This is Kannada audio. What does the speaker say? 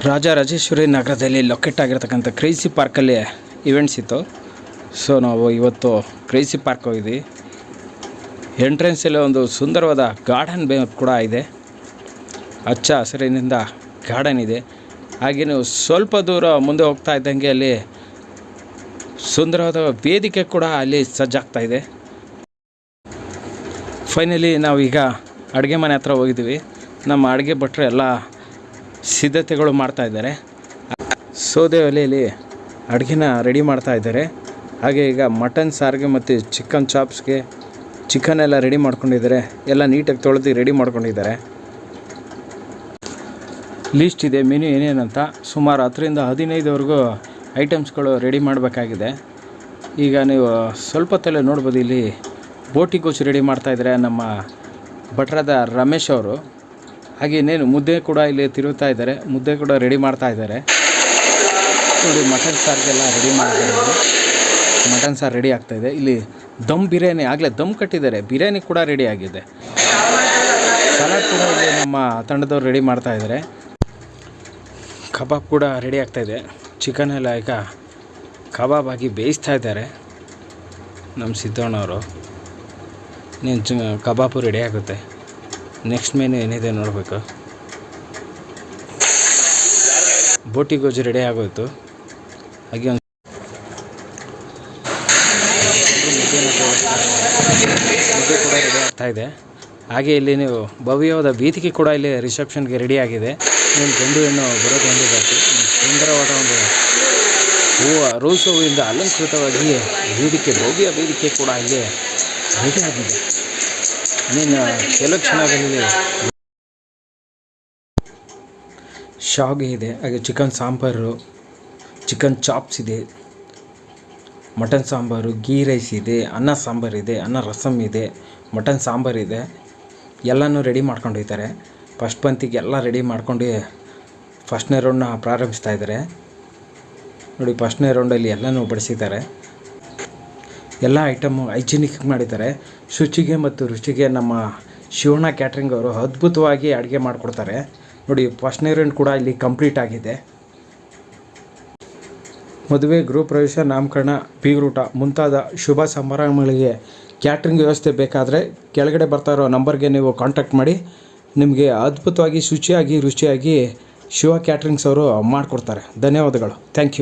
ರಾಜರಾಜೇಶ್ವರಿ ನಗರದಲ್ಲಿ ಲೊಕೇಟ್ ಆಗಿರ್ತಕ್ಕಂಥ ಕ್ರೇಜಿ ಪಾರ್ಕಲ್ಲಿ ಇವೆಂಟ್ಸ್ ಇತ್ತು. ಸೊ ನಾವು ಇವತ್ತು ಕ್ರೇಜಿ ಪಾರ್ಕ್ ಹೋಗಿದ್ವಿ. ಎಂಟ್ರೆನ್ಸಲ್ಲಿ ಒಂದು ಸುಂದರವಾದ ಗಾರ್ಡನ್ ಕೂಡ ಇದೆ. ಹಚ್ಚ ಹಸಿರಿನಿಂದ ಗಾರ್ಡನ್ ಇದೆ. ಹಾಗೆ ನೀವು ಸ್ವಲ್ಪ ದೂರ ಮುಂದೆ ಹೋಗ್ತಾ ಇದ್ದಂಗೆ ಅಲ್ಲಿ ಸುಂದರವಾದ ವೇದಿಕೆ ಕೂಡ ಅಲ್ಲಿ ಸಜ್ಜಾಗ್ತಾ ಇದೆ. ಫೈನಲಿ ನಾವೀಗ ಅಡುಗೆ ಮನೆ ಹತ್ರ ಹೋಗಿದ್ವಿ. ನಮ್ಮ ಅಡುಗೆ ಭಟ್ರು ಎಲ್ಲ ಸಿದ್ಧತೆಗಳು ಮಾಡ್ತಾ ಇದ್ದಾರೆ. ಸೌದೆ ಒಲೆಯಲ್ಲಿ ಅಡುಗೆನ ರೆಡಿ ಮಾಡ್ತಾ ಇದ್ದಾರೆ. ಹಾಗೆ ಈಗ ಮಟನ್ ಸಾರಿಗೆ ಮತ್ತು ಚಿಕನ್ ಚಾಪ್ಸ್ಗೆ ಚಿಕನ್ ಎಲ್ಲ ರೆಡಿ ಮಾಡ್ಕೊಂಡಿದ್ದಾರೆ. ಎಲ್ಲ ನೀಟಾಗಿ ತೊಳೆದು ರೆಡಿ ಮಾಡ್ಕೊಂಡಿದ್ದಾರೆ. ಲೀಸ್ಟ್ ಇದೆ ಮೆನು ಏನೇನಂತ. ಸುಮಾರು 10ರಿಂದ 15ವರೆಗೂ ಐಟಮ್ಸ್ಗಳು ರೆಡಿ ಮಾಡಬೇಕಾಗಿದೆ. ಈಗ ನೀವು ಸ್ವಲ್ಪ ಹೊತ್ತಲ್ಲೇ ನೋಡ್ಬೋದು, ಇಲ್ಲಿ ಬೋಟಿ ಗೋಚು ರೆಡಿ ಮಾಡ್ತಾಯಿದ್ದಾರೆ ನಮ್ಮ ಭಟ್ರಾದ ರಮೇಶ್ ಅವರು. ಹಾಗೆ ಇನ್ನೇನು ಮುದ್ದೆ ಕೂಡ ಇಲ್ಲಿ ತಿರುಗ್ತಾ ಇದ್ದಾರೆ. ಮುದ್ದೆ ಕೂಡ ರೆಡಿ ಮಾಡ್ತಾ ಇದ್ದಾರೆ. ನೋಡಿ, ಮಟನ್ ಸಾರಿಗೆಲ್ಲ ರೆಡಿ ಮಾಡಿದ್ದಾರೆ. ಮಟನ್ ಸಾರು ರೆಡಿ ಆಗ್ತಾಯಿದೆ. ಇಲ್ಲಿ ದಮ್ ಬಿರಿಯಾನಿ ಆಗಲೇ ದಮ್ ಕಟ್ಟಿದ್ದಾರೆ. ಬಿರಿಯಾನಿ ಕೂಡ ರೆಡಿ ಆಗಿದೆ. ಸಲಾಡ್ ಕೂಡ ಇಲ್ಲಿ ನಮ್ಮ ತಂಡದವ್ರು ರೆಡಿ ಮಾಡ್ತಾ ಇದ್ದಾರೆ. ಕಬಾಬ್ ಕೂಡ ರೆಡಿ ಆಗ್ತಾಯಿದೆ. ಚಿಕನ್ ಎಲ್ಲ ಈಗ ಕಬಾಬ್ ಆಗಿ ಬೇಯಿಸ್ತಾ ಇದ್ದಾರೆ ನಮ್ಮ ಸಿದ್ದಣ್ಣವರು. ನೀನು ಕಬಾಬು ರೆಡಿ ಆಗುತ್ತೆ. ನೆಕ್ಸ್ಟ್ ಮೆನು ಏನಿದೆ ನೋಡಬೇಕು. ಬೋಟಿ ಗೋಜು ರೆಡಿ ಆಗೋಯ್ತು. ಹಾಗೆ ಒಂದು ಮುದ್ದೆ ಕೂಡ ರೆಡಿ ಆಗ್ತಾಯಿದೆ. ಹಾಗೆ ಇಲ್ಲಿ ನೀವು ಭವ್ಯವಾದ ವೇದಿಕೆ ಕೂಡ ಇಲ್ಲಿ ರಿಸೆಪ್ಷನ್ಗೆ ರೆಡಿ ಆಗಿದೆ. ನೀವು ಗಂಡು ಹೆಣ್ಣು ಬರೋದು ಒಂದು ಬಾಕಿ. ಸುಂದರವಾದ ಒಂದು ರೋಸ್ ಹೂವಿಂದ ಅಲಂಕೃತವಾಗಿ ವೇದಿಕೆ, ಭವ್ಯ ವೇದಿಕೆ ಕೂಡ ಇಲ್ಲಿ ರೆಡಿ ಆಗಿದೆ. ನೀನು ಕೆಲವು ಕ್ಷಣಗಳಲ್ಲಿ ಶಾವಿಗೆ ಇದೆ. ಹಾಗೆ ಚಿಕನ್ ಸಾಂಬಾರು, ಚಿಕನ್ ಚಾಪ್ಸ್ ಇದೆ, ಮಟನ್ ಸಾಂಬಾರು, ಗೀ ರೈಸ್ ಇದೆ, ಅನ್ನ ಸಾಂಬಾರು ಇದೆ, ಅನ್ನ ರಸಮ್ ಇದೆ, ಮಟನ್ ಸಾಂಬಾರು ಇದೆ. ಎಲ್ಲನೂ ರೆಡಿ ಮಾಡ್ಕೊಂಡಿದ್ದಾರೆ. ಫಸ್ಟ್ ಪಂತಿಗೆ ಎಲ್ಲ ರೆಡಿ ಮಾಡ್ಕೊಂಡು ಫಸ್ಟ್ನೇ ರೌಂಡ್ನ ಪ್ರಾರಂಭಿಸ್ತಾ ಇದ್ದಾರೆ. ನೋಡಿ, ಫಸ್ಟ್ನೇ ರೌಂಡಲ್ಲಿ ಎಲ್ಲನೂ ಬಡಿಸಿದ್ದಾರೆ. ಎಲ್ಲ ಐಟಮು ಹೈಜಿನಿಕ್ ಮಾಡಿದ್ದಾರೆ. ಶುಚಿಗೆ ಮತ್ತು ರುಚಿಗೆ ನಮ್ಮ ಶಿವಣ್ಣ ಕ್ಯಾಟ್ರಿಂಗ್ ಅವರು ಅದ್ಭುತವಾಗಿ ಅಡುಗೆ ಮಾಡಿಕೊಡ್ತಾರೆ. ನೋಡಿ, ಫಸ್ಟ್ನೇ ರೌಂಡ್ ಕೂಡ ಇಲ್ಲಿ ಕಂಪ್ಲೀಟ್ ಆಗಿದೆ. ಮದುವೆ, ಗೃಹ ಪ್ರವೇಶ, ನಾಮಕರಣ, ಬೀಗರೂಟ ಮುಂತಾದ ಶುಭ ಸಮಾರಂಭಗಳಿಗೆ ಕ್ಯಾಟ್ರಿಂಗ್ ವ್ಯವಸ್ಥೆ ಬೇಕಾದರೆ ಕೆಳಗಡೆ ಬರ್ತಾ ಇರೋ ನಂಬರ್ಗೆ ನೀವು ಕಾಂಟ್ಯಾಕ್ಟ್ ಮಾಡಿ. ನಿಮಗೆ ಅದ್ಭುತವಾಗಿ ಶುಚಿಯಾಗಿ ರುಚಿಯಾಗಿ ಶಿವ ಕ್ಯಾಟ್ರಿಂಗ್ಸ್ ಅವರು ಮಾಡಿಕೊಡ್ತಾರೆ. ಧನ್ಯವಾದಗಳು. Thank you.